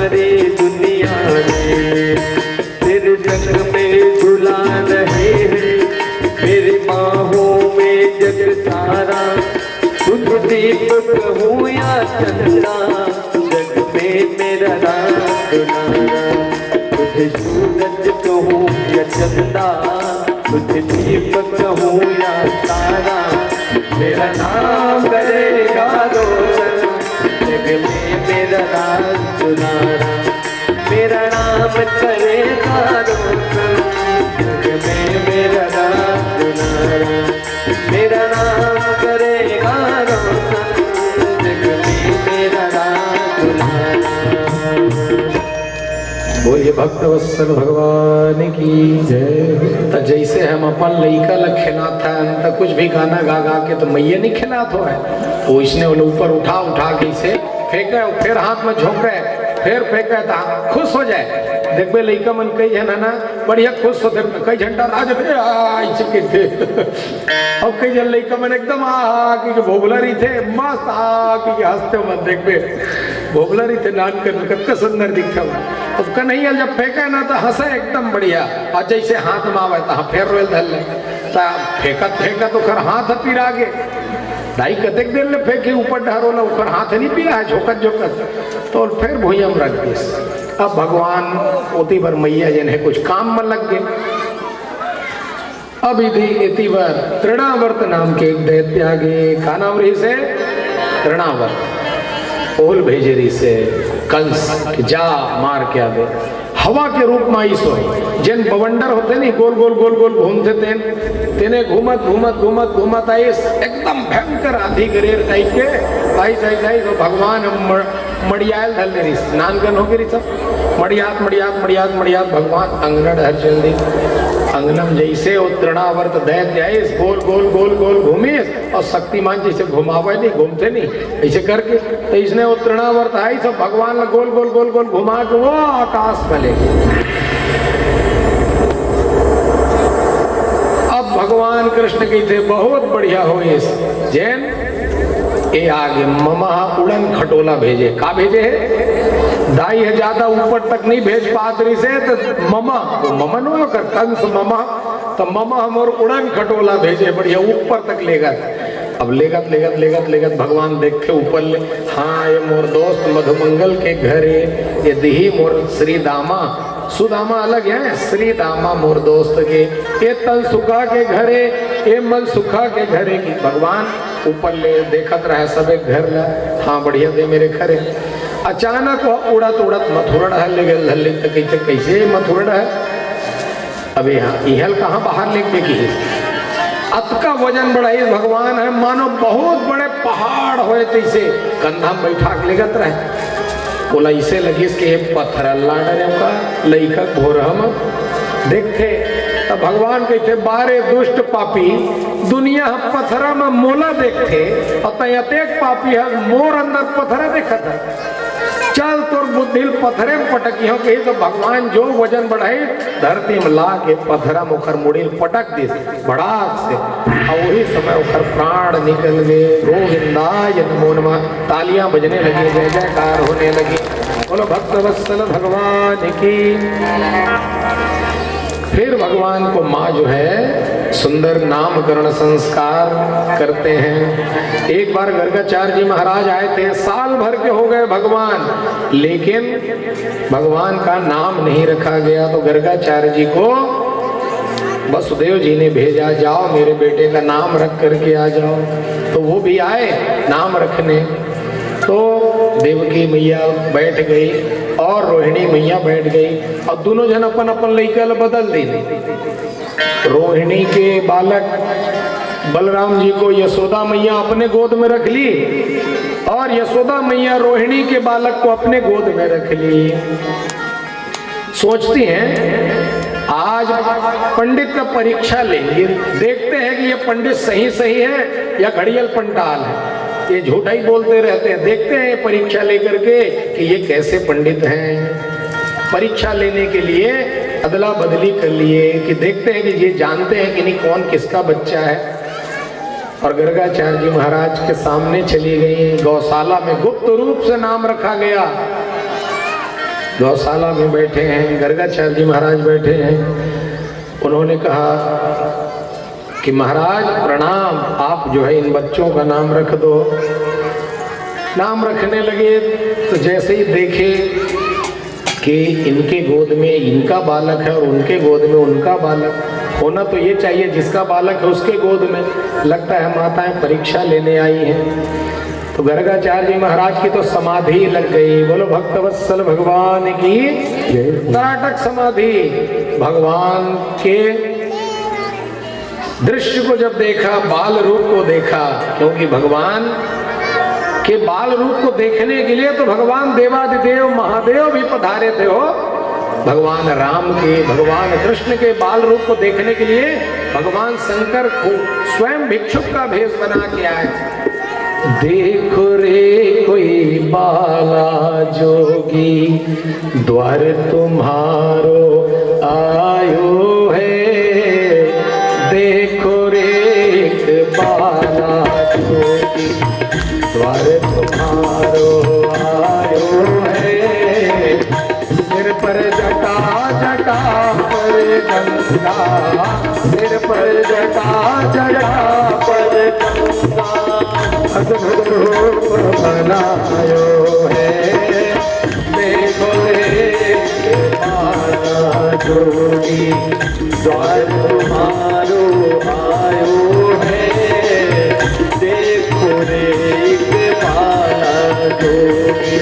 सारी दुनिया ने तेरे जग में झुला रहे हैं, मेरी बाहों में जग सारा, तुझ दीपक हूँ या चंद्रा, जग में मेरा राज नारा, तुझे सूरज कहूँ या चंदा, तुझे दीपक कहूँ या तारा, मेरा नाम करेगा रोशन, जग में मेरा राज नारा, मेरा नाम करेगा रोशन, जग में मेरा राज नारा, मेरा नाम करेगा रोशन, जग में मेरा राज नारा। बोलिए भक्तवत्सल भगवान की जय। तो जैसे हम अपन लइका ल खिलाता है तो कुछ भी गाना गा गा के तो मैया नहीं खिलात हो है, तो इसने वो ऊपर उठा उठा के इसे फेंका, फिर हाथ में झोंके, फिर फेंका तो खुश हो जाए। देखबे लइका मन कई जन है ना बढ़िया खुश होते, कई घंटा राज थे अब कई जन लइका मन एकदम की भोगलरी थे मस्त की हंसते मन, देखबे भोगलरी थे नान कर कितना सुंदर दिखा। अब कन्हैया जब फेंका ना तो हंसे एकदम बढ़िया, और जैसे हाथ में आवे तो फेर रोल धर ले, फेंकत फेंकत ओकर हाथ पीर आगे ढाई कतेक देर ले फेंके ऊपर ढारोला, ओकर हाथ नहीं पीरा है झोकत झोकत, तो फिर भुइया में रख दिस। अब भगवान ओती भर मैया जन है कुछ काम में लग गए। अब इति बार तृणावर्त नाम के एक दैत्य आगे, का नाम रही से तृणावर्त, ओल भेजे रही से कंस जा मार के आवे, हवा के रूप में आई सोई, जिन बवंडर होते नहीं गोल गोल गोल गोल घूमते तेने घूमत घूमत घूमत घूमत आई एकदम भयंकर आधी गरेर टाइप के आई तो भगवान मड़ियाल धल रही नानगन हो गई सब मड़ियात मड़ियात मड़ियात मड़ियात भगवान अंगन हर जल्दी अंगनम जैसे वो तृणावर्त दैत्य आए गोल गोल गोल गोल घूमे और शक्तिमान जैसे घुमावे नहीं घूमते नहीं ऐसे करके, तो इसने वो तृणावर्त आई सब भगवान गोल गोल गोल गोल घुमा के वो आकाश में ले गए। अब भगवान कृष्ण की थे बहुत बढ़िया हो ये जैन ए आगे ममा उड़न खटोला भेजे, का भेजे है दाई है ज्यादा ऊपर तक नहीं भेज पात्री से, तो ममा वो ममन हो कर कंस ममा, तो ममा हमर उड़न खटोला भेजे बढ़िया ऊपर तक लेगत। अब लेगत भगवान देखे ऊपर ले, हाँ ये मोर दोस्त मधुमंगल के घर है, ये दही मोर श्री दामा, सुदामा अलग है, श्री दामा मोर दोस्त के, ये तन सुखा के घरे, ये मन सुखा के घरे की। भगवान ऊपर ले देखत रहे सब एक घर ला, हाँ बढ़िया दे मेरे घरे। अचानक वो उड़त उड़त मथुरा हल ले गए, तो कैसे मथुरा है अभी हाँ इहल कहाँ बाहर लेके की अतका वजन बढ़ाई भगवान है, मानो बहुत बड़े पहाड़ होए तैसे कंधा में बैठा के लेगत रहे। बोला इसे लगी इसके पत्थर अल्लाह डरे का लइका भोर हम देखते, तब भगवान कहते बारे दुष्ट पापी दुनिया पत्थरा में मोला देखते, और तयतेक पापी है मोर अंदर पत्थरा देखा था, चल तोर बुद्धि पत्थरे में पटकी हो कही। तो भगवान जो वजन बढ़ाई धरती में ला के पत्थरा मुखर मुड़ी पटक दी भड़ाक से, और वही समय उखर प्राण निकल गए। गोविंदाय नमो नमः, तालियां बजने लगी, जय जयकार होने लगी। बोलो भक्तवत्सल भगवान की। फिर भगवान को माँ जो है सुंदर नामकरण संस्कार करते हैं। एक बार गर्गाचार्य जी महाराज आए थे, साल भर के हो गए भगवान, लेकिन भगवान का नाम नहीं रखा गया। तो गर्गाचार्य जी को वसुदेव जी ने भेजा, जाओ मेरे बेटे का नाम रख करके आ जाओ। तो वो भी आए नाम रखने। तो देवकी मैया बैठ गई और रोहिणी मैया बैठ गई, और दोनों जन अपन अपन लइका बदल दी। रोहिणी के बालक बलराम जी को यशोदा मैया अपने गोद में रख ली, और यशोदा मैया रोहिणी के बालक को अपने गोद में रख ली। सोचती हैं आज पंडित का परीक्षा लेंगे, देखते हैं कि ये पंडित सही है या घड़ियल पंडाल है, ये झूठा ही बोलते रहते हैं। देखते हैं परीक्षा लेकर के कि ये कैसे पंडित हैं। परीक्षा लेने के लिए अदला बदली कर लिए कि देखते हैं कि ये जानते हैं कि नहीं कौन किसका बच्चा है। और गर्गाचार्य जी महाराज के सामने चली गई। गौशाला में गुप्त रूप से नाम रखा गया। गौशाला में बैठे हैं, गर्गाचार्य जी महाराज बैठे हैं। उन्होंने कहा कि महाराज प्रणाम, आप जो है इन बच्चों का नाम रख दो। नाम रखने लगे तो जैसे ही देखे कि इनके गोद में इनका बालक है और उनके गोद में उनका बालक, होना तो ये चाहिए जिसका बालक है उसके गोद में, लगता है माताएं परीक्षा लेने आई हैं। तो गर्गाचार्य जी महाराज की तो समाधि लग गई। बोलो भक्तवत्सल भगवान की तराटक समाधि। भगवान के दृश्य को जब देखा, बाल रूप को देखा, क्योंकि भगवान के बाल रूप को देखने के लिए तो भगवान देवादिदेव महादेव भी पधारे थे हो। भगवान राम के, भगवान कृष्ण के बाल रूप को देखने के लिए भगवान शंकर को स्वयं भिक्षुक का भेष बना के आए। देखो रे कोई बाला जोगी, द्वार तुम्हारो आयो है। देखो रे एक बाला जोगी, द्वार तुम्हारो आयो है। सिर पर जटा जटा पर गंगा, सिर पर जटा जटा पर गंगा, अद्भुत रूप बनायो है। देखो रे बाला जोगी, द्वार तुम्हारो आयो है। देखो रे बाला जोगी,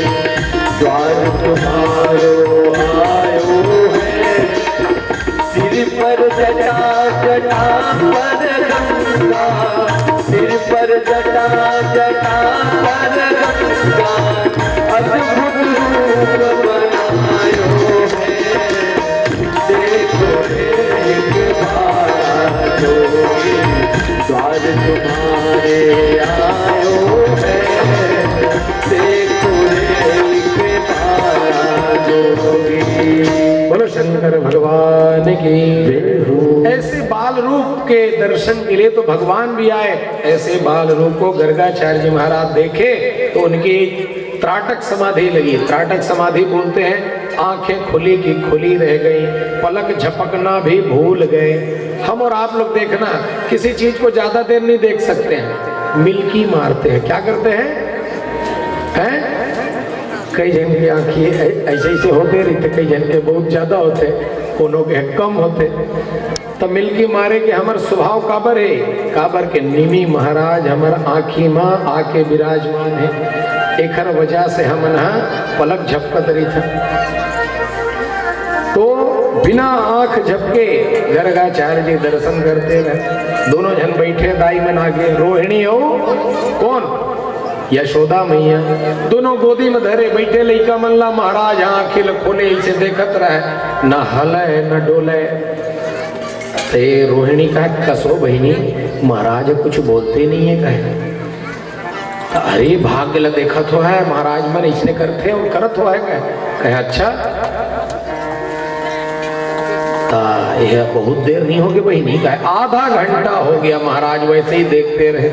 द्वार तुम्हारो आयो है। सिर पर जटा जटा पर गंगा, सिर पर जटा जटा पर गंगा, अद्भुत रूप बनायो है। देखो एक बाला जोगी, द्वार तुम्हारे आयो है। देखो एक बाला जोगी। बोलो शंकर भगवान की। ऐसे बाल रूप के दर्शन के लिए तो भगवान भी आए। ऐसे बाल रूप को गर्गाचार्य जी महाराज देखे तो उनकी त्राटक समाधि लगी। त्राटक समाधि बोलते हैं आंखें खुली की खुली रह गई, पलक झपकना भी भूल गए। हम और आप लोग देखना, किसी चीज को ज्यादा देर नहीं देख सकते हैं, मिल्की मारते हैं। क्या करते हैं? कई जन की आँखें ऐसे ऐसे होते रहते, कई जन के बहुत ज्यादा होते, कोनो के कम होते। तो मिल्की मारे के हमार स्वभाव काबर है, काबर के निमी महाराज हमार आँखी माँ आके विराजमान है। एक वजह से हम पलक झपकत रही था। तो बिना आंख झपके गर्गाचार्य जी दर्शन करते रहे। दोनों जन बैठे दाई में आगे, रोहिणी हो कौन? यशोदा मैया। दोनों गोदी में धरे बैठे लइका मल्ला। महाराज आंखें खोले इसे देखत रहे, न हले न डोले। ते रोहिणी का कसो बहिनी, महाराज कुछ बोलते नहीं है कहे। अरे भाग्य ल देखा तो है महाराज मन इसने करते और करत हो है कहे। अच्छा यह बहुत देर नहीं होगी बहिनी का, आधा घंटा हो गया महाराज वैसे ही देखते रहे।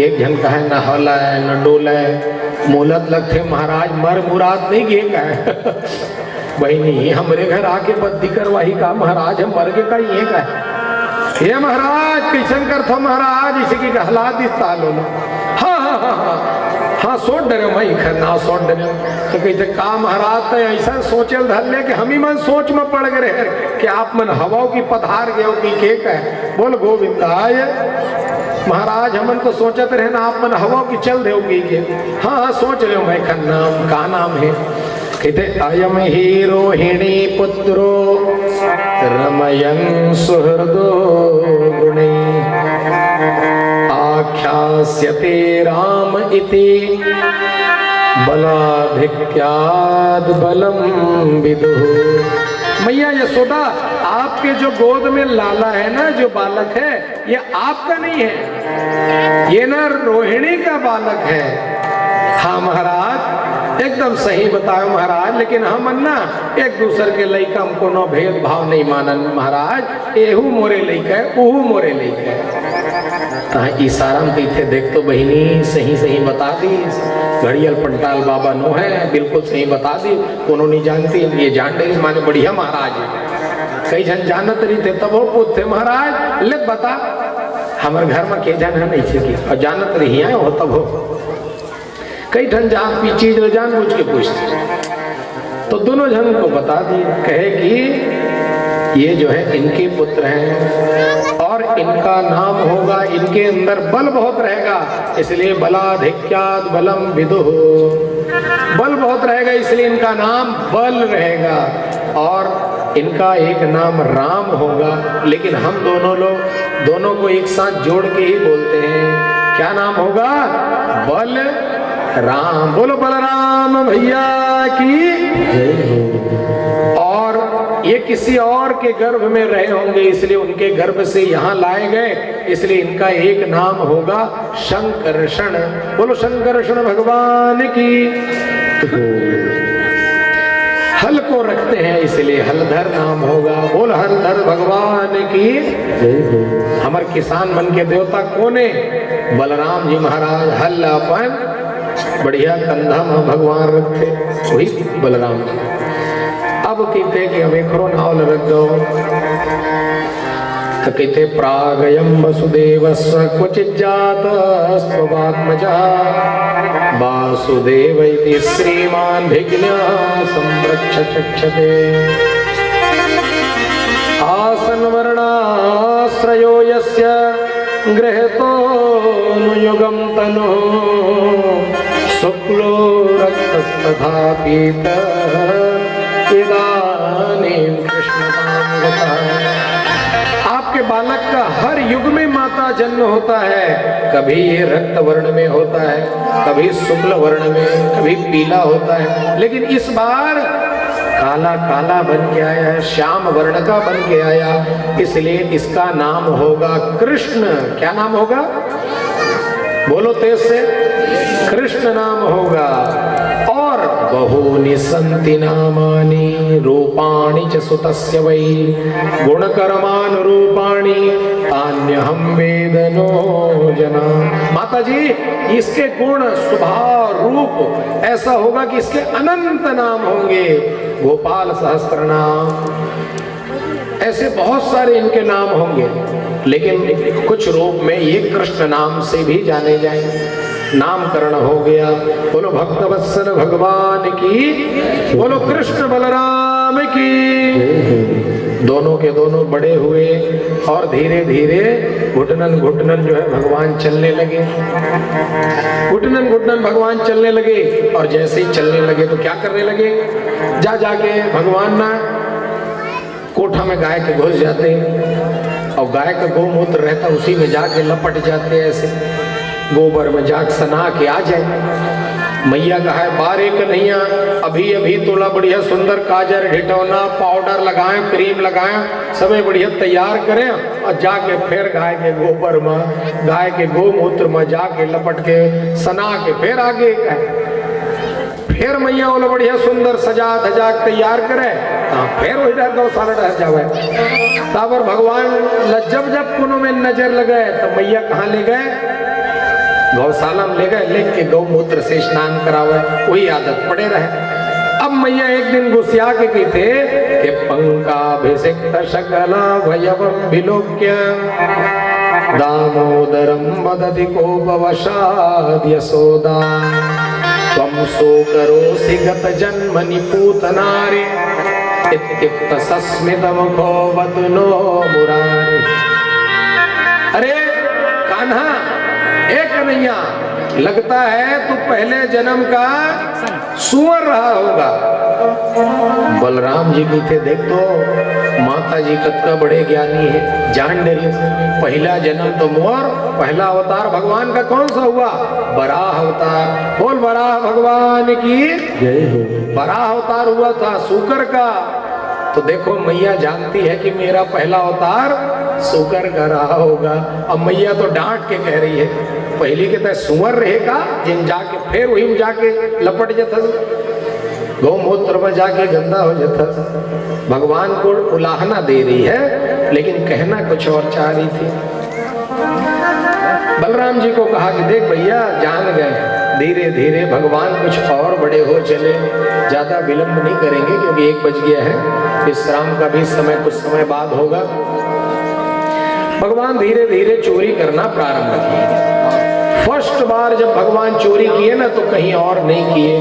एक जन का है न हला है न डोला है, मोलत लगते महाराज मर मुराद नहीं गए का है। बहिनी हमरे घर आके बद्दी करवाही का महाराज, हम मर के का ये का है। ये महाराज कैसन कर था महाराज, इसी की हालात दिखता लो। हाँ हाँ हाँ हाँ हाँ सोच डरे मैं खरना सोच डरे। तो कहते का महाराज तो ऐसा सोचल धर ले कि हम ही मन सोच में पड़ गए कि आप मन हवाओं की पधार गए की केक है। बोल गोविंदाय महाराज हमन तो सोचत रहे ना आप मन हवा की चल दे के। हाँ हाँ सोच रहे हो मैं खन्ना का नाम है। कहते अयम ही रोहिणी पुत्रो रमयन सुहृदो गुणे आख्यास्यते राम इति बलाधिक्याद बलम विदुः। मैया यशोदा आपके जो गोद में लाला है ना, जो बालक है ये आपका नहीं है, ये ना रोहिणी का बालक है। हाँ महाराज एकदम सही बताओ महाराज, लेकिन हम ना एक दूसरे के लइका हम कोनो भेदभाव नहीं मानन महाराज। एहू मोरे लइका है ओहू मोरे लइका है। ता इशारा में कही थे देख तो बहिनी सही सही बता दी घड़ियल पंटाल बाबा नो है बिल्कुल सही बता दी कोनो नहीं जानती ये जान रही माने बढ़िया महाराज कई जन जानत रही थे तब वो पूछते महाराज ले बता हमारे घर में के जन है नहीं थे और जानत रही है हो तब हो कई जन जान की चीज जान बुझ के पूछते तो दोनों जन को बता दी कहे कि ये जो है इनके पुत्र हैं और इनका नाम होगा इनके अंदर बल बहुत रहेगा इसलिए बलाधिक्याद बलम विदुः बल बहुत रहेगा इसलिए इनका नाम बल रहेगा और इनका एक नाम राम होगा लेकिन हम दोनों को एक साथ जोड़ के ही बोलते हैं क्या नाम होगा बल राम बोलो बलराम भैया की और ये किसी और के गर्भ में रहे होंगे इसलिए उनके गर्भ से यहाँ लाए गए इसलिए इनका एक नाम होगा शंकरषण बोलो शंकरषण भगवान की हल को रखते हैं इसलिए हलधर नाम होगा बोल हलधर भगवान की हमारे किसान मन के देवता कोने बलराम जी महाराज हल अपन बढ़िया कंधा में भगवान रखते वही बलराम जी अब कहते कि हमें खरो नावल रख दो तो कहते प्रागयम वसुदेवस्व क्वचित् जातस्त्ववात्मजः वासुदेव इति श्रीमान् भिज्ञः संरक्षते आसन्वर्णाश्रयो यस्य गृहीतो युगं तनुः शुक्लो रक्तस्तथा पीतः इदानीं कृष्णतां आपके बालक का हर युग में माता जन्म होता है कभी ये रक्त वर्ण में होता है कभी शुक्ल वर्ण में कभी पीला होता है लेकिन इस बार काला काला बन के आया है श्याम वर्ण का बन के आया इसलिए इसका नाम होगा कृष्ण क्या नाम होगा बोलो तेज से कृष्ण नाम होगा और बहूनि सन्ति नामानि रूपाणि च सुतस्य वै गुणकर्मान् रूपाणि तान्यहं वेदनो जना माता जी इसके गुण स्वभाव रूप ऐसा होगा कि इसके अनंत नाम होंगे गोपाल सहस्त्र नाम ऐसे बहुत सारे इनके नाम होंगे लेकिन कुछ रूप में ये कृष्ण नाम से भी जाने जाएंगे नामकरण हो गया बोलो भक्तवत्सल भगवान की बोलो कृष्ण बलराम की दोनों के दोनों बड़े हुए और धीरे धीरे घुटनन घुटनन जो है भगवान चलने लगे घुटनन घुटनन भगवान चलने लगे और जैसे ही चलने लगे तो क्या करने लगे जाके भगवान ना कोठा में गाय के घुस जाते और गाय का गोमूत्र रहता उसी में जाके लपट जाते ऐसे गोबर में जाग सना के आ जाए मैया का है बारे कन्हैया अभी अभी तोला बढ़िया सुंदर काजर ढिटौना पाउडर लगाएं क्रीम लगाएं सब बढ़िया तैयार करें और जाके फिर गाय के गोबर में गाय के गोमूत्र में जाके लपट के सना के फिर आगे फिर मैया बोला बढ़िया सुंदर सजा धजा तैयार करे फिर उधर गौशाला रह जावे ताबर भगवान जब कोनो में नजर लगे तो मैया कहाँ ले गए गौशाला में ले गए लेके गौमूत्र से स्नान करावे वही आदत पड़े रहे अब मैया एक दिन गुस्सिया के की थे कि पंकाभिषिक्त शकला भयवम विलोक्य दामोदरम वदति कोपवशाद् यशोदा त्वं शोकरोऽसि गत जन्मनि पूतनारे इत्युक्त सस्मितमुखो वदनो मुरारी अरे कान्हा एक कन्हैया लगता है तू पहले जन्म का सुअर रहा होगा बलराम जी भी थे देख तो माता जी कतका बड़े ज्ञानी है जान डरी पहला जन्म तो मोर पहला अवतार भगवान का कौन सा हुआ बराह अवतार बोल बराह भगवान की जय हो बराह अवतार हुआ था सूकर का तो देखो मैया जानती है कि मेरा पहला अवतार सूकर का रहा होगा अब मैया तो डांट के कह रही है पहली के तय सुअर रहेगा जिन जाके फिर वही में जाके लपट जाता गौमूत्र में जाके गंदा हो जाता भगवान को उलाहना दे रही है लेकिन कहना कुछ और चाह रही थी बलराम जी को कहा कि देख भैया जान गए, धीरे धीरे भगवान कुछ और बड़े हो चले, ज्यादा विलंब नहीं करेंगे क्योंकि 1 बज गया है, विश्राम का भी समय कुछ समय बाद होगा। भगवान धीरे धीरे चोरी करना प्रारंभ किए। फर्स्ट बार जब भगवान चोरी किए ना तो कहीं और नहीं किए,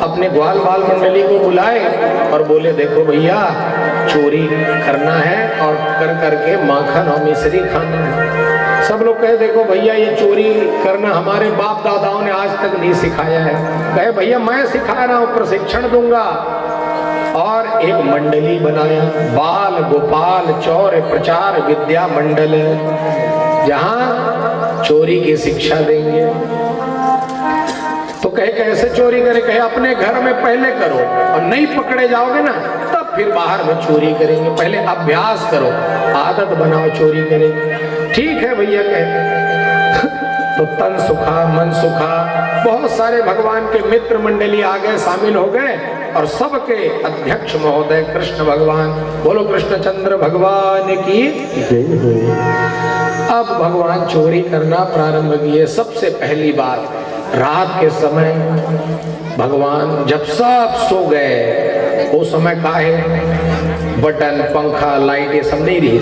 अपने ग्वाल बाल मंडली को बुलाए और बोले देखो भैया चोरी करना है और कर करके माखन और मिश्री खाना है। सब लोग कहे देखो भैया ये चोरी करना हमारे बाप दादाओं ने आज तक नहीं सिखाया है। कहे भैया मैं सिखा रहा हूँ, प्रशिक्षण दूंगा। और एक मंडली बनाया, बाल गोपाल चौर प्रचार विद्या मंडल, जहां चोरी की शिक्षा देंगे। तो कहे कैसे चोरी करे? कहे अपने घर में पहले करो और नहीं पकड़े जाओगे ना तब फिर बाहर में चोरी करेंगे, पहले अभ्यास करो, आदत बनाओ चोरी करेंगे। ठीक है भैया कहे। तो तन सुखा मन सुखा, बहुत सारे भगवान के मित्र मंडली आ गए, शामिल हो गए और सबके अध्यक्ष महोदय कृष्ण भगवान, बोलो कृष्णचंद्र भगवान की जय हो। अब भगवान चोरी करना प्रारंभ किए। सबसे पहली बार रात के समय भगवान जब सब सो गए, वो समय का है बटन पंखा लाइट ये सब नहीं रही,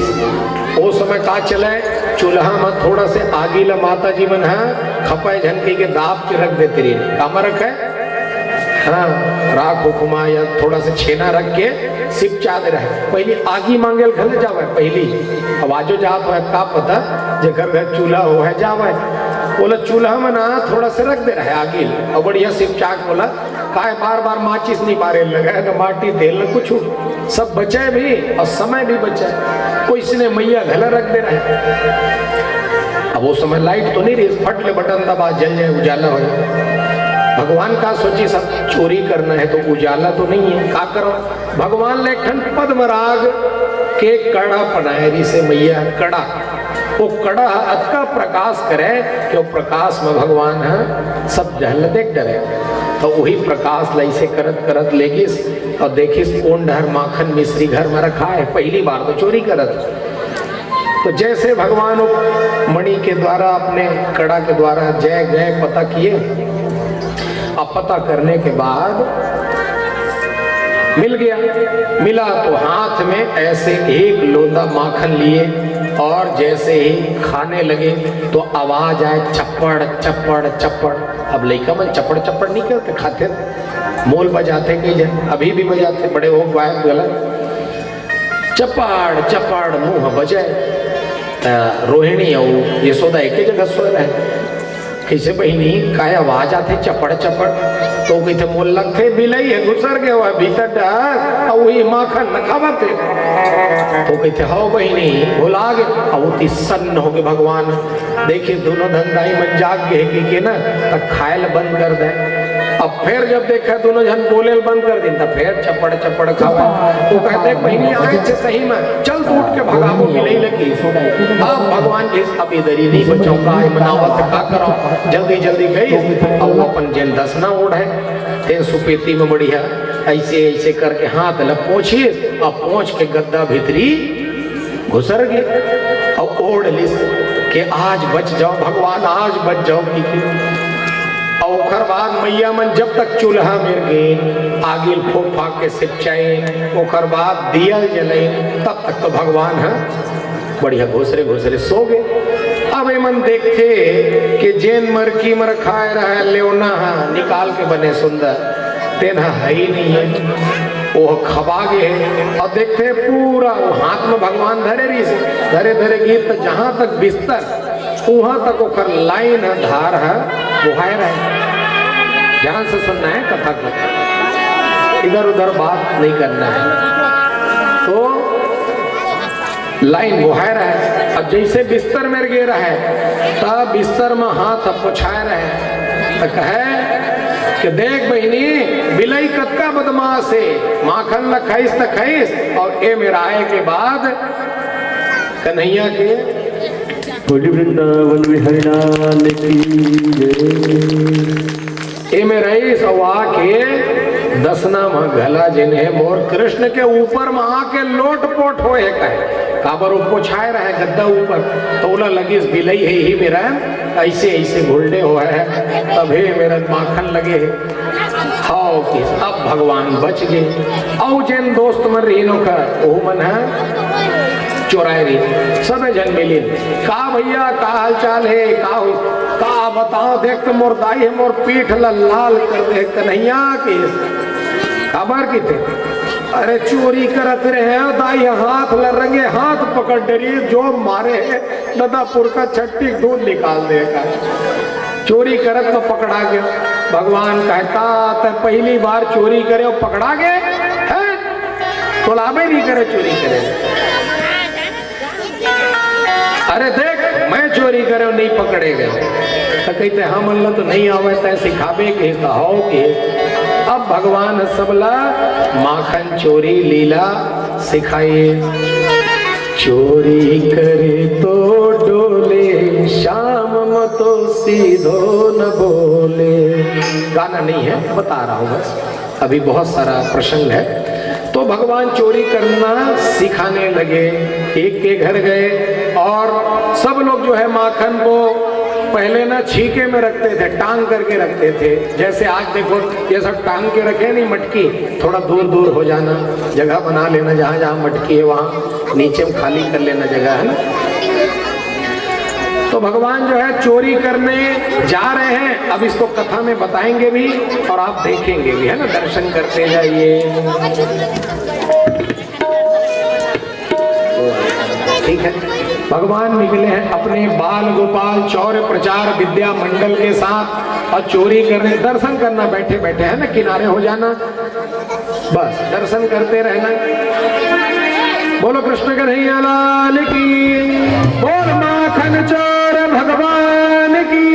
वो समय का चले चूल्हा में थोड़ा से आगी ला माता जी मन है खपाए झनकी के दाब के रख देते रही, कामा रखे हाँ राख हुकुमा या थोड़ा से छेना रख के सिप चाद रहे। पहली आगी मांगेल घर जावे, पहली आवाजो जात हो का पता जेकर घर चूल्हा हो है जावे, बोला चूल्हा में ना थोड़ा से रख दे रहे आगी और बढ़िया सिप चाक, बोला काय बार बार माचिस नहीं बारे लगा न माटी तेल न कुछ, सब बचे भी और समय भी बचे। कोई इसने मैया घला रख दे रहे। अब वो समय लाइट तो नहीं रही, फट ले बटन दबा जल जाए उजाला हो जाए। भगवान का सोची सब चोरी करना है तो उजाला तो नहीं है, का करो? भगवान लेखन पद्मराग के कड़ा पनायरी से मैया कड़ा, वो कड़ा अतका प्रकाश करे कि वो प्रकाश में भगवान है सब जहल देख डरे। तो वही प्रकाश लाई से करत करत लेगिस और देखिस कौन डहर माखन मिश्री घर में रखा है। पहली बार तो चोरी करत। तो जैसे भगवान मणि के द्वारा अपने कड़ा के द्वारा जय गए पता किए, अब पता करने के बाद मिल गया, मिला तो हाथ में ऐसे एक लोंदा माखन लिए और जैसे ही खाने लगे तो आवाज आए चप्पड़ चप्पड़ चप्पड़। अब लड़का मन चप्पड़ चप्पड़ नहीं करते, खाते मोल बजाते कहीं अभी भी बजाते, बड़े हो गायब गला चप्पड़ चप्पड़ मुंह बजाए। रोहिणी और यशोदा एक ही जगह सो रहे, कैसे बहनी काय आवाज आते चपड़ चपड़, तो कहते मोल लगते बिलई है घुसर गया हुआ भीतर डर और वही माखन न खावते। तो कहते हो बहनी बोला गे अवती सन्न हो गए। भगवान देखिए दोनों धंधाई मन जाग गए कि ना तक खायल बंद कर दे। अब फिर जब देखा दोनों जन बोले बंद कर दी तब फिर चपड़ चपड़ खावा। तो कहते बहनी आए थे सही में चल तो उठ के भगावो मिले लगी। अब भगवान के अब इधर ही नहीं बचाओ का मनावत का करो, जल्दी जल्दी गई। अब वो अपन जेल दसना ओढ़ है तेन सुपेती में बढ़िया ऐसे ऐसे करके हाथ ल पहुंची और पहुंच के गद्दा भीतरी घुसर गए और ओढ़ लिस के आज बच जाओ भगवान, आज बच जाओ। और ओखर बाद मैया मन जब तक चूल्हा मिल गए आगिल फूक फाक के सिपचाए, ओखर बाद दिया जले, तब तक तो भगवान है बढ़िया घुसरे घुसरे सो गए। अब मन देखते कि जेन मरकी मर खाए रहा लेवना निकाल के बने सुंदर तेना है ही नहीं है, वो खबा गए। और देखते पूरा वो हाथ में भगवान धरे रही से धरे धरे गीत तो जहां तक बिस्तर वहां तक ओकर लाइन है धार है बुहाय रहे। ध्यान से सुनना है कथा को, इधर उधर बात नहीं करना है। तो लाइन बुहाय रहे। अब जैसे बिस्तर में गिर रहे तब बिस्तर में हाथ पुछाए रहे तो कहे कि देख बहनी बिलई कतका बदमाश है, माखन ल खाइस त खाइस और ए मेरा आए के बाद कन्हैया के वृंदावन बिहारी लाल की जय। ए में रईस और आके दसना में गला जिन्हें मोर कृष्ण के ऊपर में आके लोट पोट होए कहे काबर ऊपर छाए रहे गद्दा ऊपर तोला लगी बिलई है ही मेरा ऐसे ऐसे घुलडे हो है तभी मेरा माखन लगे हाओ कि अब भगवान बच गए। औ जैन दोस्त मन रहीनो का ओ मन है चोराए रही सब जन मिली का भैया का हाल चाल है का बताओ देख तो मोर दाई है मोर पीठ लाल कर दे कन्हैया के खबर की थे अरे चोरी करत रहे दाई हाथ ल रंगे हाथ पकड़ डरी जो मारे नदापुर का छट्टी दूध निकाल देगा चोरी करत तो पकड़ा गया। भगवान कहता तो पहली बार चोरी करे पकड़ा गए है तो लाभे नहीं करे चोरी करे अरे देख मैं चोरी करे नहीं पकड़े गए तो कहते हम अल्लाह तो नहीं आवे तय सिखाबे के हो के अब भगवान सबला माखन चोरी लीला सिखाइए। चोरी करे तो डोले शाम में तो सीधो न बोले गाना नहीं है बता रहा हूँ बस अभी बहुत सारा प्रसंग है। तो भगवान चोरी करना सिखाने लगे एक के घर गए और सब लोग जो है माखन को पहले ना छीके में रखते थे टांग करके रखते थे जैसे आज देखो ये सब टांग के रखे नहीं मटकी थोड़ा दूर दूर हो जाना जगह बना लेना जहाँ जहाँ मटकी है वहाँ नीचे में खाली कर लेना जगह है ना। तो भगवान जो है चोरी करने जा रहे हैं अब इसको कथा में बताएंगे भी और आप देखेंगे भी है ना दर्शन करते जाइए ठीक है। भगवान निकले हैं अपने बाल गोपाल चौर प्रचार विद्या मंडल के साथ और चोरी करने दर्शन करना बैठे बैठे है ना किनारे हो जाना बस दर्शन करते रहना। बोलो कृष्ण कन्हैया लाल की बोल माखन चोर भगवान की।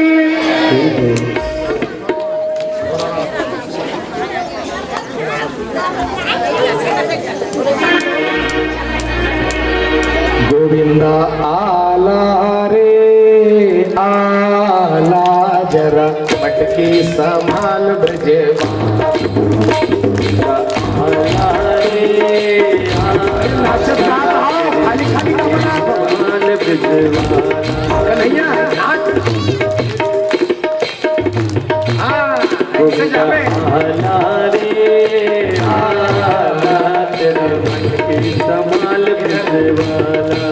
गोविंदा आला रे आला जरा मटकी संभाल ब्रजे आला रे खाली खाली कन्हैया आला रे आला तेरा मटकी संभाल ब्रजवाला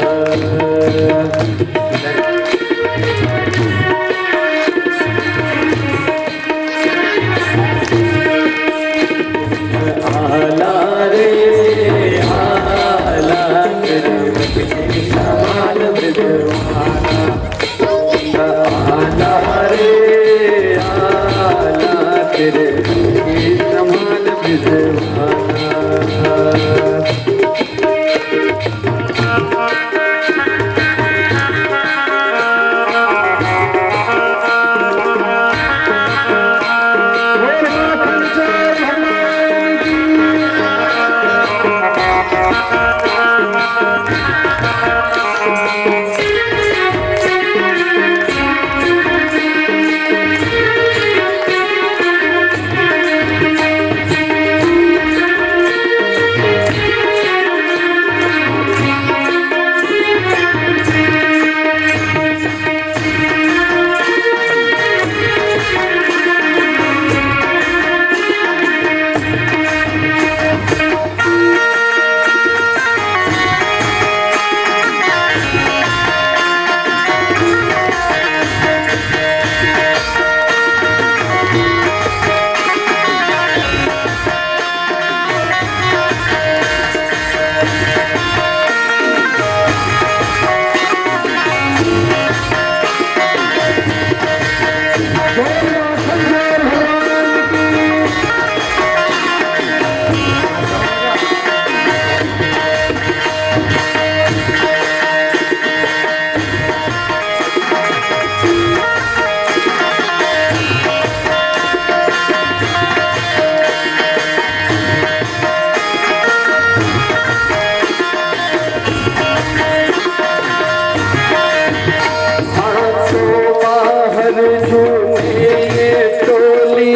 टोली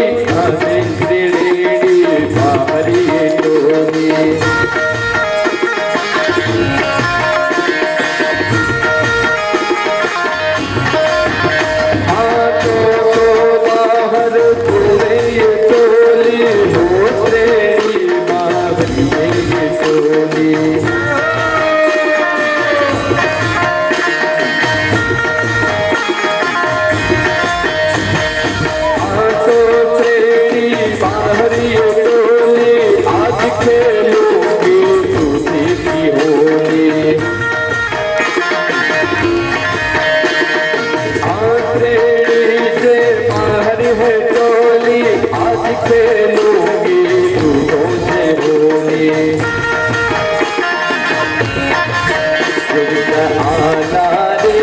मेरी टोली। बाहरी टोली आज खेलोगे दूसरी की होली। आंतरेड़ी से बाहर है टोली आज खेलोगे दूधों से होली। आला रे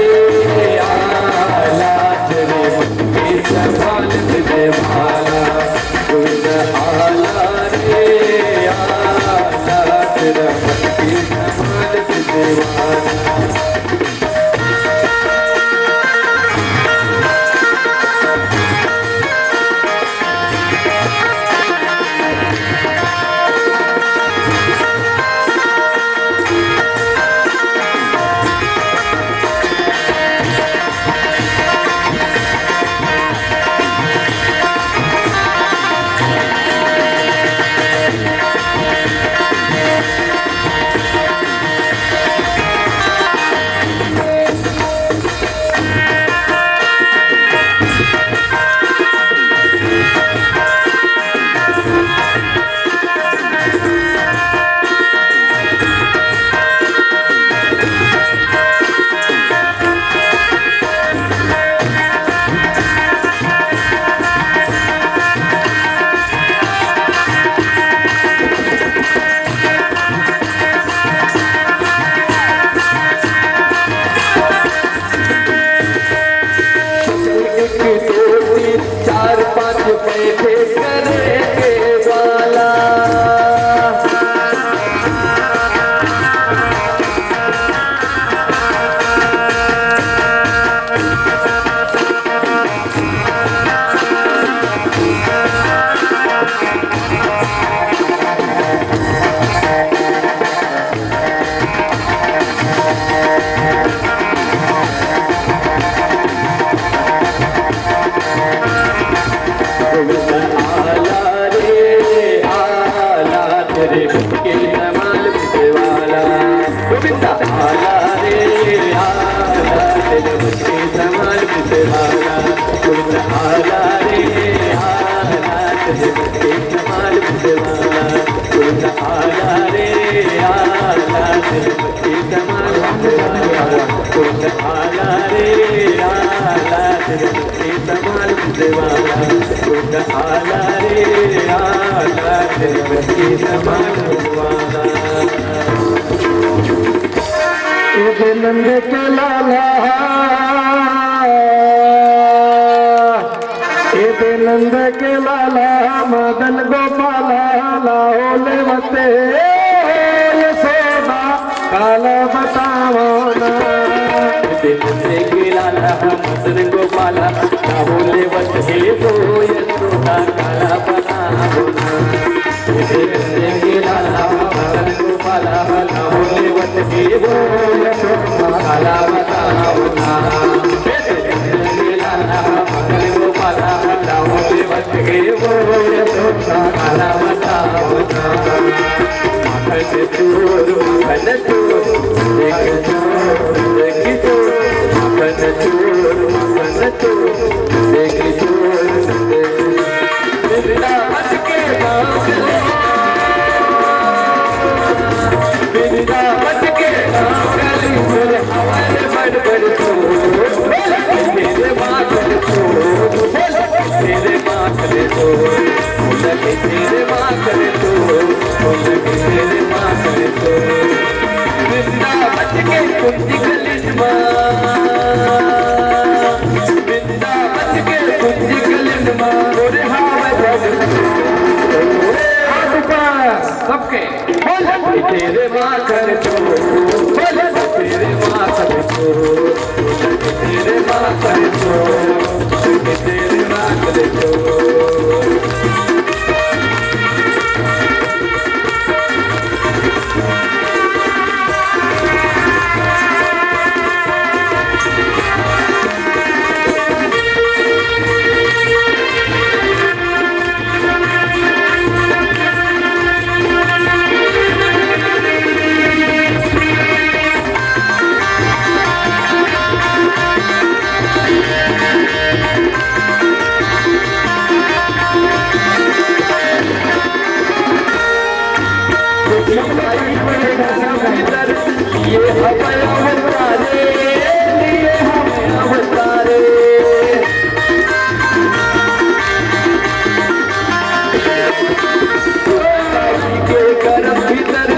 आला तेरे मक्के संभाल तुझे भाला। आला रे आला तेरा मक्के संभाल तुझे भाला। नंद के लाला नंद के लाला मदन गोपाला लाओले मते यशोदा काला बतावना। नंद के लाला मदन गोपाला लाओले मते यशोदा काला बतावना। नंद के लाला मदन गोपाला लाओले मते यशोदा काला बतावना। सबके तेरे माँ कर दो, तेरे माँ कर दो, तेरे माँ कर दो, तेरे माँ कर दो। ये हमें अवतारे, ये हमें अवतारे। के गर्भ भीतर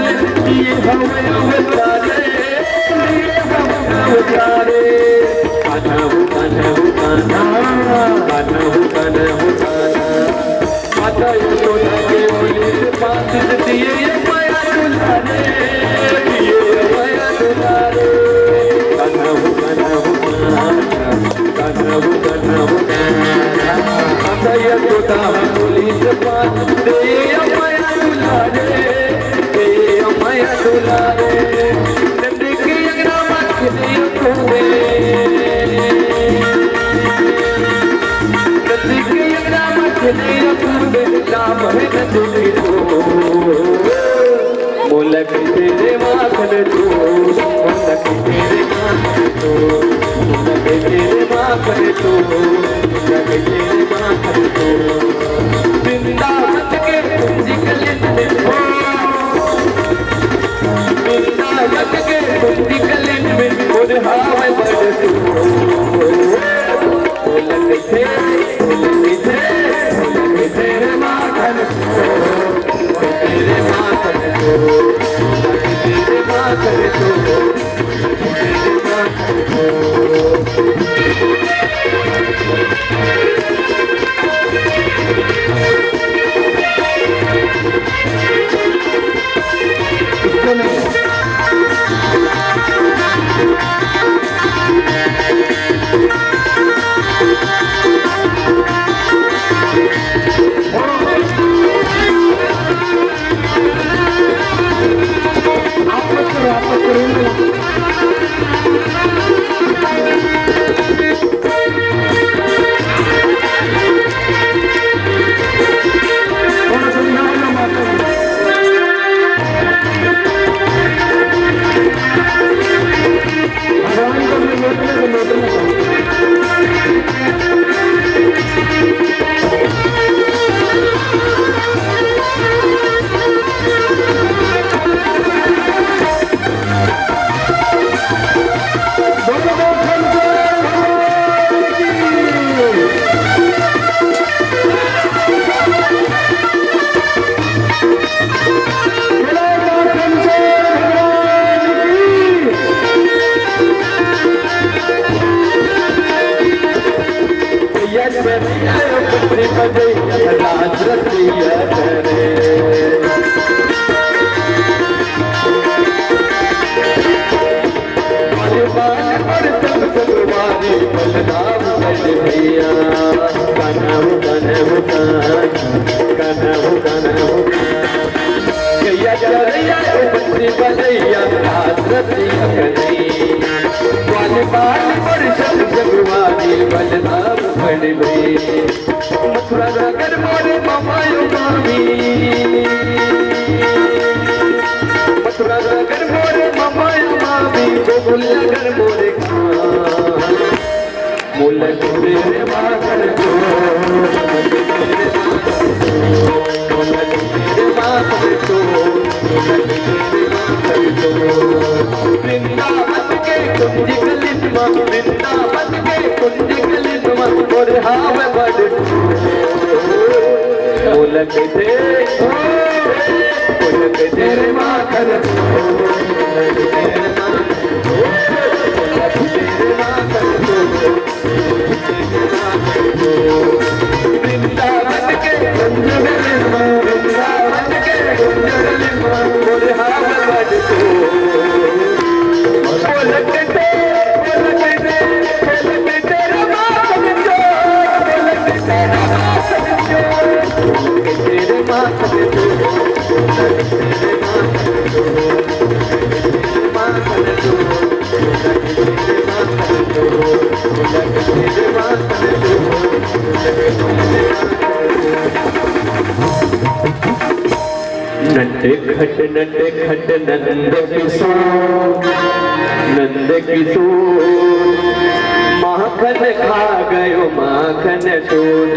ये हमें अवतारे, ये हमें अवतारे। कान्हा कान्हा कान्हा कान्हा कान्हा कान्हा माता यशोदा के बोले बात दिए ये माया दुलारे, ये माया दुलारे। कान्हा कान्हा कान्हा कान्हा कान्हा माता यशोदा बोली बात दे माया दुलारे, दे माया दुलारे। नंदी की अंगना मत दे तुम्हें, नाम है नंदी तो मोलक तेरे माखन तो, मोलक तेरे माखन तो, मोलक तेरे माखन तो, मोलक तेरे माखन तो। वृंदावन के कुंज कलित में हो, वृंदावन के कुंज कलित में मुरहावे बड़ तू। मोलक तेरे माखन तो, तेरे माखन तो, तेरे माखन तो, तेरे माखन तो। मथुरा नगर मोरे ममायो मामी, मथुरा नगर मोरे ममायो मामी, गोकुल नगर मोरे मोलक तेरे माखन तो, मोलक तेरे माखन तो, मोलक तेरे माखन तो। वृंदावन के कुंज कलित में, वृंदावन के कुंज कलित में मुरहावे बड़ तू। मोलक तेरे माखन तो, मोलक तेरे माखन तो, मोलक तेरे माखन तो, तेरे माखन तो। वृंदावन के कुंज कलित में, वृंदावन के कुंज कलित में मुरहावे बड़ तू। मोलक तेरे माखन तो, मोलक तेरे माखन तो, तेरे माखन तो, तेरे माखन तो, तेरे माखन तो, तेरे माखन तो। नंद खट नंद किशोर, नंद किशोर माखन खा गयो माखन चोर।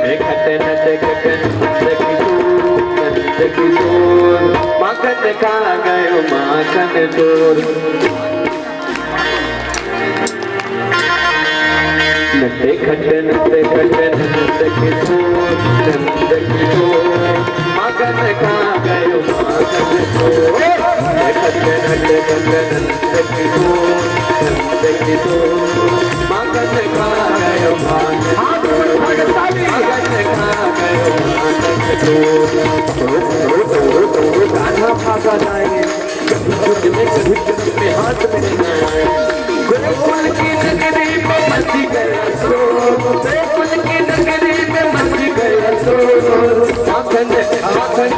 नंद खट नंद किशोर, नंद किशोर माखन माखन चोर नंदे खट्टे नंद किशोर नंद किशोर माखन खा गयो माखन चोर खट्टे नंद किशोर नंद किशोर माखन खा गयो माखन खा गयो माखन चोर गाना भागा जाए कभी में हाथ में गोकुल की नगरी में मच गया सो गोकुल की नगरी में मच गया सो माखन माखन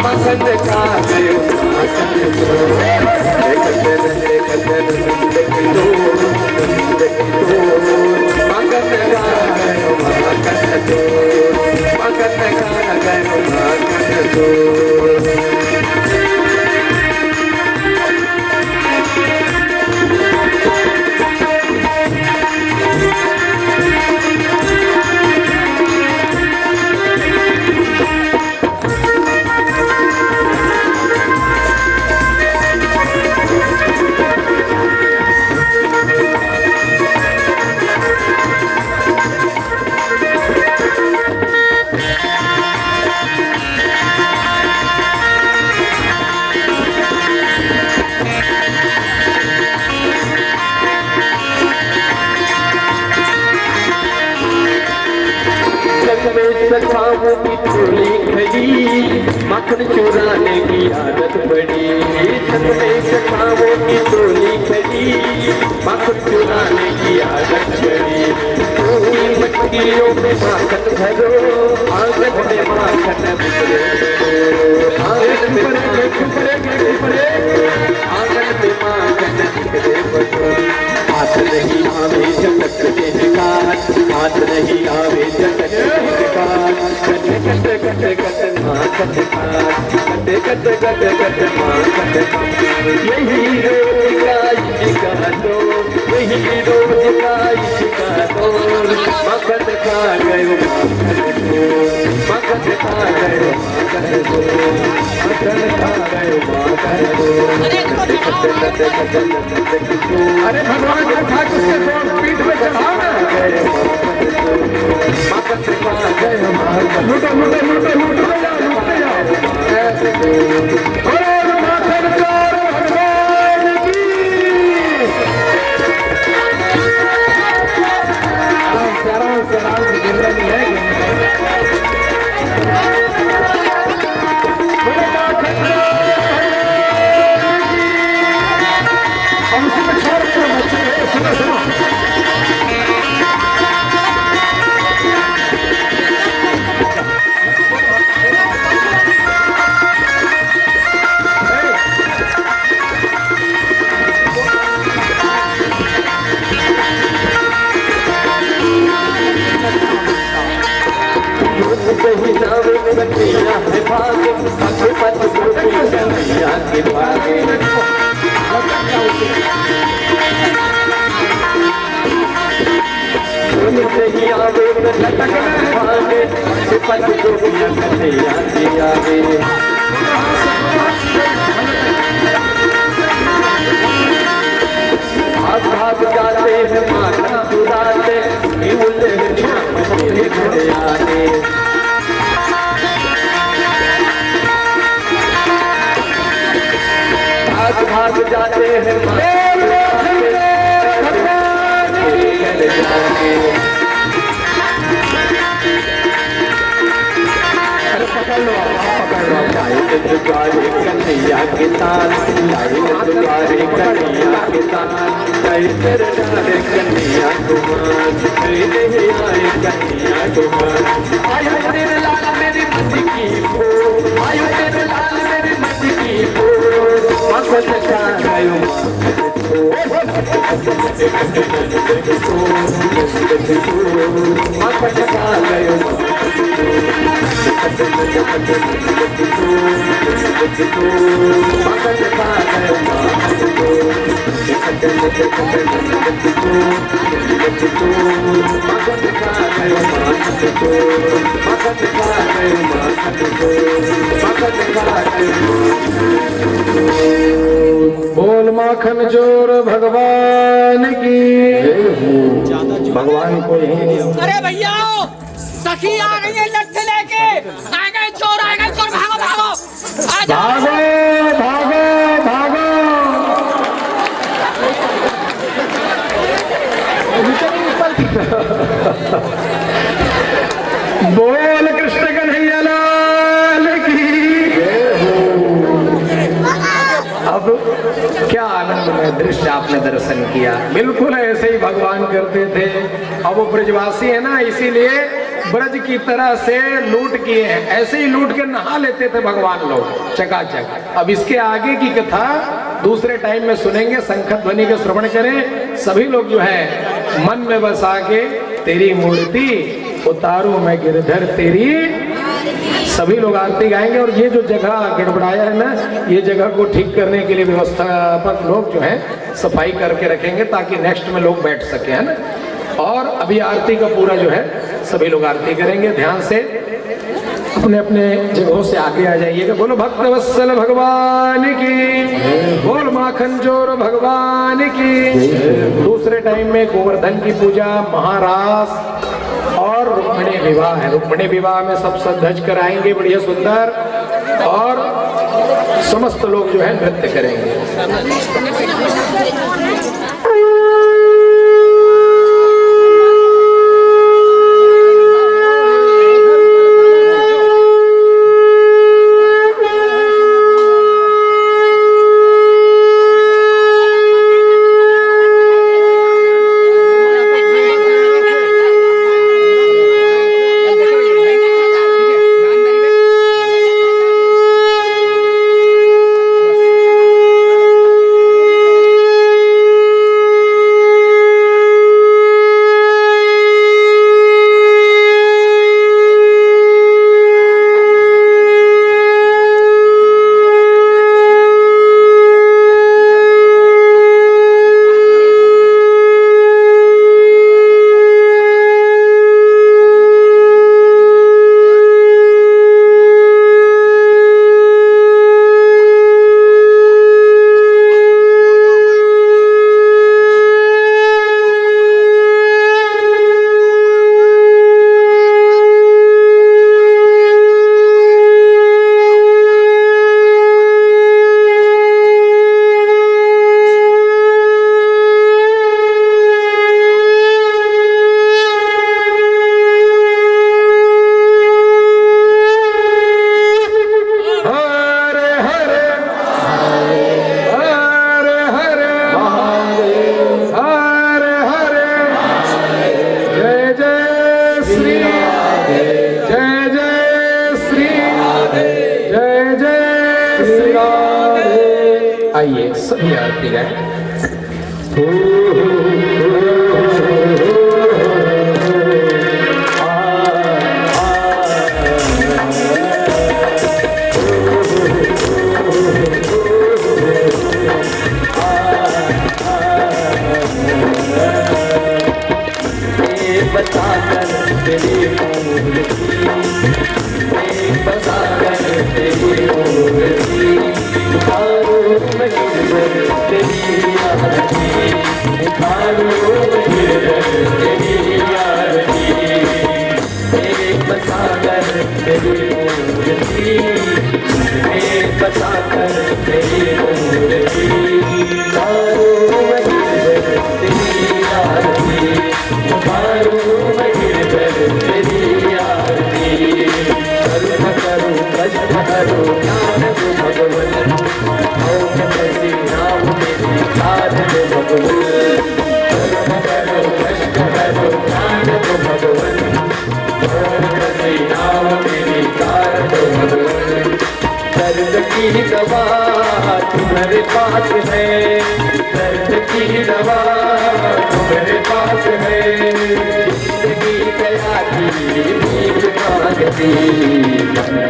माखन खा गयो माखन चोर माखन खा गयो माखन चोर माखन खा गयो माखन चोर सखाओं की चोली खड़ी माखन चुराने की आदत पड़ी छत में सखाओं की चोली खड़ी माखन चुराने की आदत पड़ी पूरी मटकियों में माखन भरो आंगन में माखन बिखरो आंगन में माखन बिखरे हाथ नहीं आवे झटक के काट हाथ नहीं आवे झटक के काट कटे कटे कटे माखन काट कटे कटे कटे माखन यही रोज का इश्का दो यही रोज का इश्का दो माखन खा गयो माखन खा गयो माखन खा गयो माखन अरे भगवान का ठाकुर के पीठ में चढ़ाओ ना लूटो लूटो लूटो लूटो जाओ माखन चोर भगवान की आराम से गिरना नहीं है भाग जाते हैं माखन चुराते मेरे घर आते भाग जाते हैं पकड़ लो कन्हैया के साथ तुम्हारे कन्हैया के साथ कन्हैया कुमार आए कन्हैया कुमार आयु तेरे लाल मेरी मस्ती की हो आयु तेरे लाल मेरी मस्ती की हो माखन खा गयो माखन खा गयो बोल माखन चोर भगवान की। भगवान को यही। अरे भैया सखी आ गई है लट्ठे लेके, आ गए चोर, आ गए चोर, भागो भागो, आ जाओ। भागो भागो भागो। बोल कृष्ण कन्हैया लाल की। अब क्या आनंदमय दृश्य आपने दर्शन किया। बिल्कुल ऐसे ही भगवान करते थे। अब वो ब्रजवासी है ना, इसीलिए ब्रज की तरह से लूट किए हैं। ऐसे ही लूट के नहा लेते थे भगवान लोग चकाचक। अब इसके आगे की कथा दूसरे टाइम में सुनेंगे। शंख ध्वनि के श्रवण करें सभी लोग जो है मन में बसा के। तेरी मूर्ति उतारू मैं गिरधर तेरी। सभी लोग आरती गाएंगे। और ये जो जगह गड़बड़ाया है ना, ये जगह को ठीक करने के लिए व्यवस्थापक लोग जो है सफाई करके रखेंगे ताकि नेक्स्ट में लोग बैठ सके, है ना। और अभी आरती का पूरा जो है सभी लोग आरती करेंगे। ध्यान से अपने अपने जगहों से आगे आ जाइएगा। बोलो भक्तवत्सल भगवान की, बोल माखन चोर भगवान की। दूसरे टाइम में गोवर्धन की पूजा, महारास और रुक्मिणी विवाह है। रुक्मिणी विवाह में सब सज कराएंगे बढ़िया सुंदर, और समस्त लोग जो है नृत्य करेंगे। आइए सभी आरती गाएं। तुम्हारे पास है, दर्द की दवा तुम्हारे पास है, जिंदगी गया की भीख मांगती,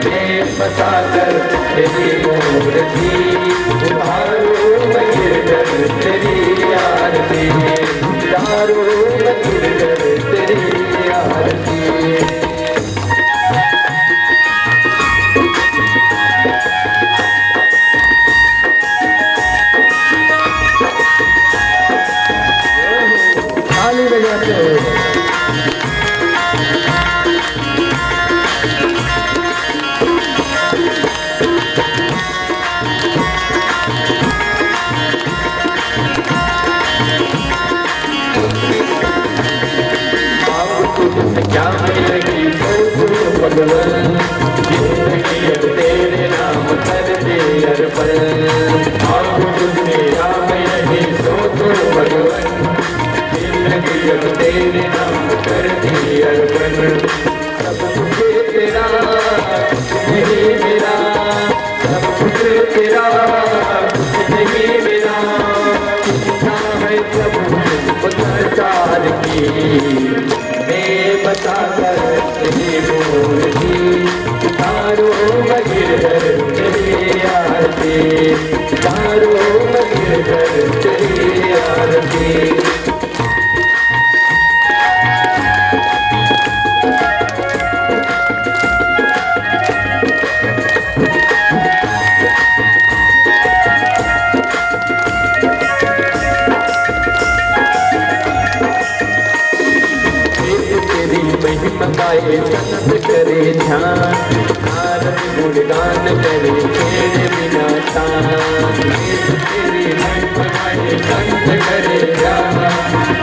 मैं बसा कर तेरी मूर्ति उतारूं मैं गिरधर तेरी आरती, उतारूं मैं गिरधर तेरी आरती। भगवान जिंदगी अब तेरे नाम कर दे अर्पण आप तुझे राम यही सोचो भगवान जिंदगी अब तेरे नाम कर दे अर्पण सब कुछ तेरा नहीं मेरा सब कुछ तेरा नहीं मेरा इच्छा है प्रभु संसार की मैं बता कर नहीं बोलती तारो मगिर तेरी आरती तारो मगिर तेरी आरती गाए संत करे ध्यान नारद गुणगान करे तेरे बिना तान तेरी महिमा गाए संत करे ध्यान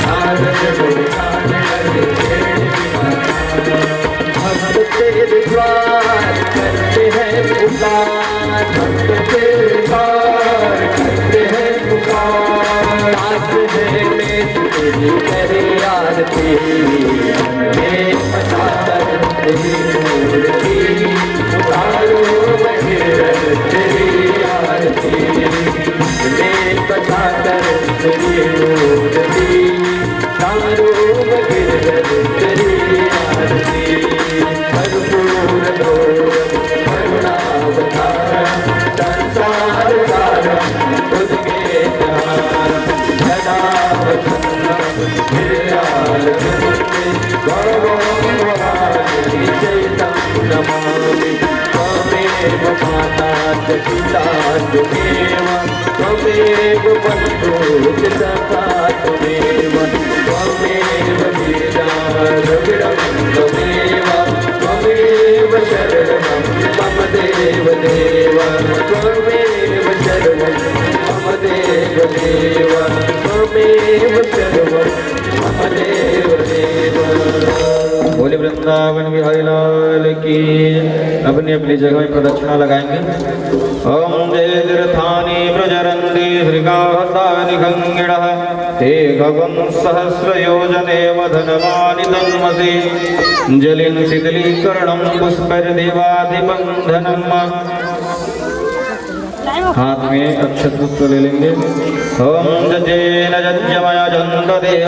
नारद गुणगान करे तेरे बिना तान भक्त तेरे द्वार करते हैं पुकार भक्त तेरे द्वार करते हैं पुकार आस है मैं तेरी करे आरती तेरी मूर्ति उतारो मगिर तेरी आरती मैं बता कर तेरी मूर्ति उतारो मगिर तेरी आरती भरपूर दो करुणावतार संसार सारम तुझके ध्यान सदा नमामि त्वमेव माता च पिता त्वमेव त्वमेव बन्धुश्च सखा त्वमेव त्वमेव वीरा द्रविडं त्वमेव त्वमेव शरणं मम देव देव त्वमेव शरणं मम देव देव त्वमेव शरणं मम देव देव। बोले वृंदावन बिहारी लाल की। अपनी अपनी जगह में प्रदक्षिणा लगाएंगे। ओम जय तीर्थानि प्रजरन्ति श्रीकाहतानि गंगिणः ते गगं सहस्र योजने वधनवानि तन्मसि जलिन शीतलीकरणं पुष्पैर्देवादिबन्धनम्। हाथ में अक्षत पुष्प ले लेंगे। ओम जजेन यज्ञमय जन्तदेव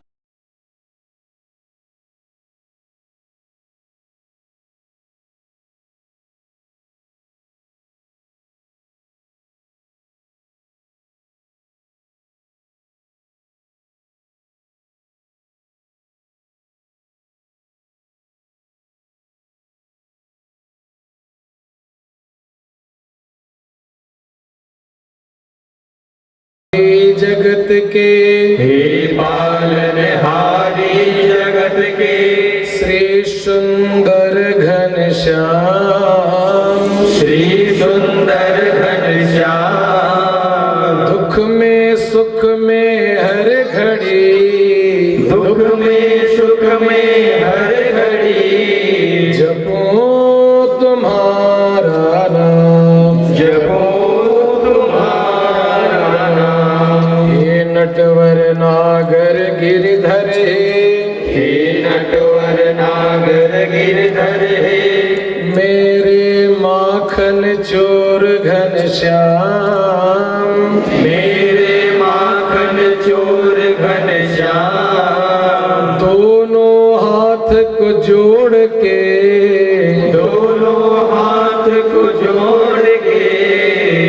जगत के हे पालनहारी जगत के श्री सुंदर घनश्याम श्री सुंदर घनश्याम दुख में सुख में हर घड़ी दुख में सुख में हर घड़ी जपो तुम्हारा नाम जपो नटवर नागर गिरधर हे नटवर नागर गिरधर हे मेरे माखन चोर घनश्याम मेरे माखन चोर घनश्याम दोनों हाथ को जोड़ के दोनों हाथ को जोड़ के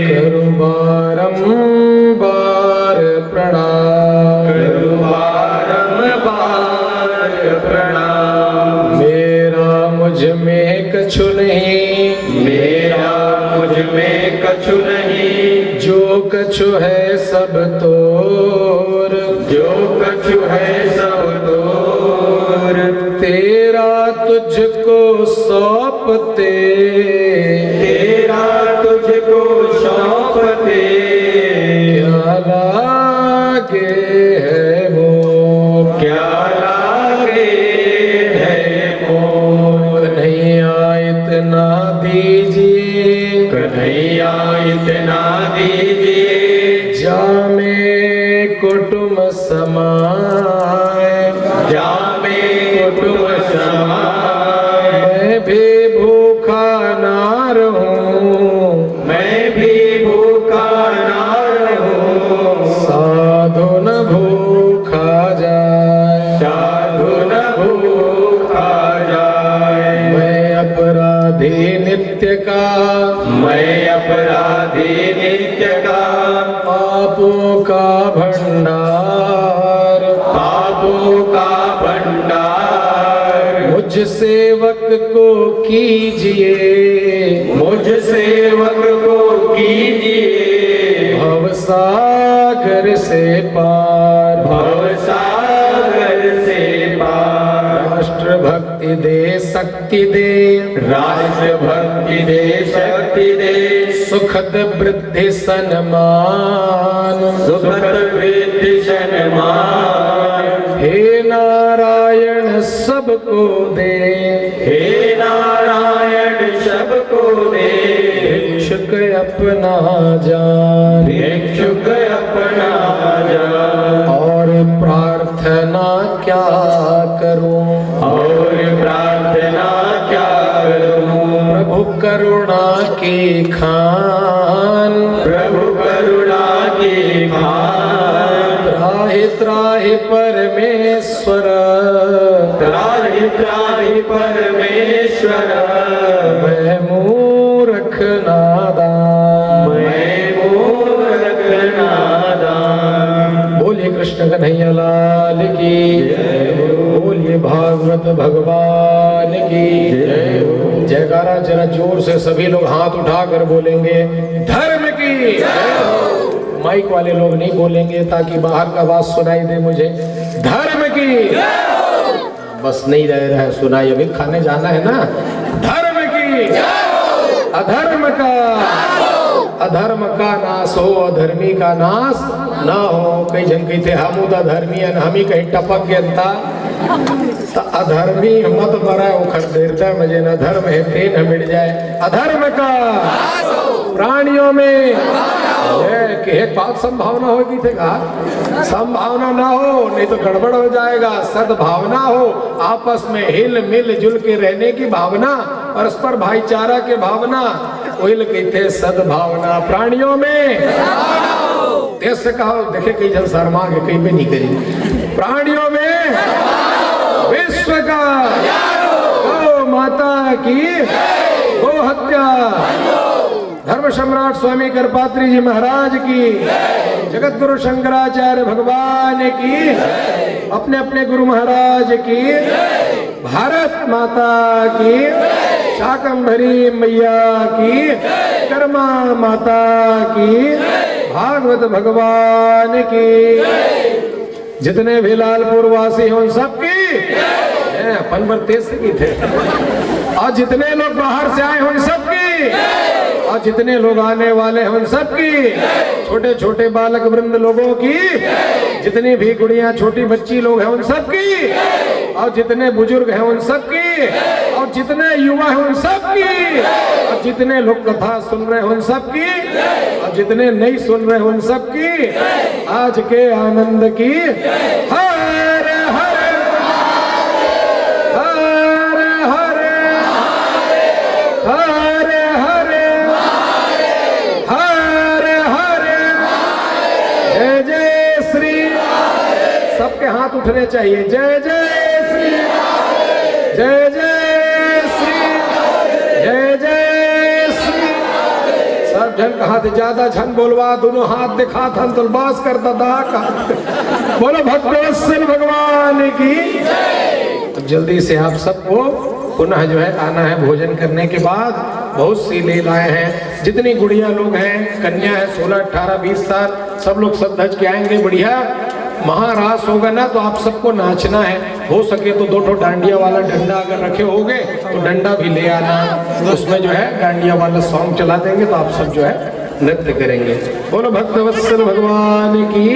करूं बारंबार प्रणाम करूं बारंबार प्रणाम मेरा मुझ में कछु नहीं मेरा मुझ में कछु नहीं जो कछु है सब तोर जो कछु है सब तोर तेरा तुझको सौंपते तेरा तुझको सौंपते क्या लागे है मोर क्या लागे है मोर नहीं आयत जामे कुटुम समाए, जामे कुटुम समाए, मैं भी भूखा ना रहूं, मैं भी भूखा ना रहूं, साधु न भूखा जाए, साधु न भूखा जाए। मैं अपराधी नित्य का, मैं अपराधी नित्य का, पापों का भंडार, पापों का भंडार, मुझ सेवक को कीजिए, मुझ सेवक को कीजिए, भवसागर से पार, भवसागर से पार। राष्ट्र भक्ति दे, शक्ति दे, राष्ट्र भक्ति दे, शक्ति दे, सुखद वृद्धि सन्मान, सुखद वृद्धि सन्मान। हे नारायण सबको दे, हे नारायण सबको दे, भिक्षुक अपना जान, भिक्षुक अपना जान। और प्रार्थना क्या करूं, और प्रार्थना क्या करूं, प्रभु करुणा की खान, प्रभु करुणा की खान। त्राहि त्राहि परमेश्वर, त्राहि त्राहि परमेश्वर, मैं मूर्ख नादान, मैं मूर्ख नादान। बोलिए कृष्ण कन्हैया लाल की, बोलिए भागवत भगवान की जयकारा। जरा जोर से सभी लोग हाथ उठाकर बोलेंगे धर्म की। माइक वाले लोग नहीं बोलेंगे ताकि बाहर का आवाज सुनाई दे मुझे। धर्म की, बस नहीं रह रहा है सुनाई, अभी खाने जाना है ना। धर्म की, अधर्म का, अधर्म का नाश हो, अधर्मी का नाश ना हो। कई जन कहते हम तो अधर्मी है, हम ही कहीं टपक गया तो अधर्मी मत मरा उखर देरता मजे न धर्म है तेन मिट जाए। अधर्म का प्राणियों में कि एक बात संभावना होगी थे कहा, संभावना ना हो नहीं तो गड़बड़ हो जाएगा। सद्भावना हो, आपस में हिल मिल जुल के रहने की भावना, परस्पर भाईचारा के भावना, वही कहते सद्भावना। प्राणियों में देश से कहा, देखे कई जन शर्मा के कहीं पे नहीं करी। प्राणियों में विश्व का, गौ माता की गो हत्या, धर्म सम्राट स्वामी करपात्री जी महाराज की, जगत गुरु शंकराचार्य भगवान की, अपने अपने गुरु महाराज की, भारत माता की, शाकंभरी मैया की, कर्मा माता की, भागवत भगवान की, जितने भी लालपुर वासी हो उन सबकी, अपन पर तेज की थे, और जितने लोग बाहर से आए हो उन सबकी, और जितने लोग आने वाले हैं उन सबकी, छोटे छोटे बालक वृंद लोगों की, जितनी भी गुड़ियां छोटी बच्ची लोग हैं उन सबकी, और जितने बुजुर्ग हैं उन सबकी, और जितने युवा हैं उन सबकी, और जितने लोग कथा सुन रहे हैं उन सबकी, और जितने नहीं सुन रहे हैं उन सबकी, आज के आनंद की हर हर हर हर हर हर हर जय जय श्री। सबके हाथ उठने चाहिए। जय जय श्री, जय जय श्री, जय जय श्री। सब जन का हाथ ज्यादा झन बोलवा, दोनों हाथ दिखा थन तो बास कर दादा का। बोलो भक्तवत्सल भगवान की। तो जल्दी से आप सबको पुनः जो है आना है भोजन करने के बाद। बहुत सी लीलाएं हैं, जितनी गुड़िया लोग हैं, कन्या है 16, 18, 20 साल, सब लोग सब धज के आएंगे। बढ़िया महारास होगा ना तो आप सबको नाचना है। हो सके तो 2 डांडिया वाला डंडा अगर रखे होगे तो डंडा भी ले आना, उसमें जो है डांडिया वाला सॉन्ग चला देंगे तो आप सब जो है नृत्य करेंगे। बोलो भक्तवत्सल भगवान की।